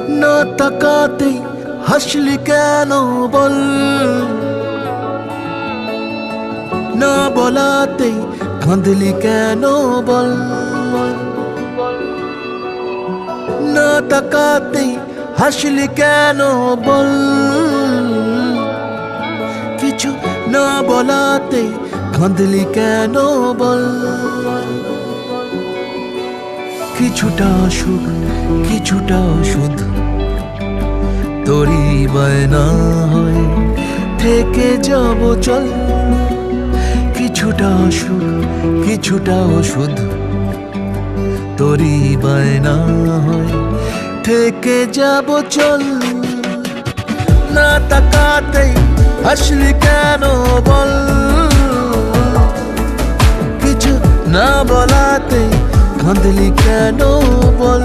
না তাকাতেই হাসলি কেন বল, না বলাতেই কাঁদলি কেন বল, না তাকাতেই হাসলি কেন বল, কিছু না বলাতেই কাঁদলি কেন বল। কিছুটা সুখ কিছুটা ওষুধ তোরই বায়না হয় থেকে যাব চল, কিছুটা সুখ কিছুটা ওষুধ তোরই বায়না হয় থেকে যাব চল। না তাকাতেই হাসলি কেন বল, কিছু না বলাতেই কাঁদলি কেন বল।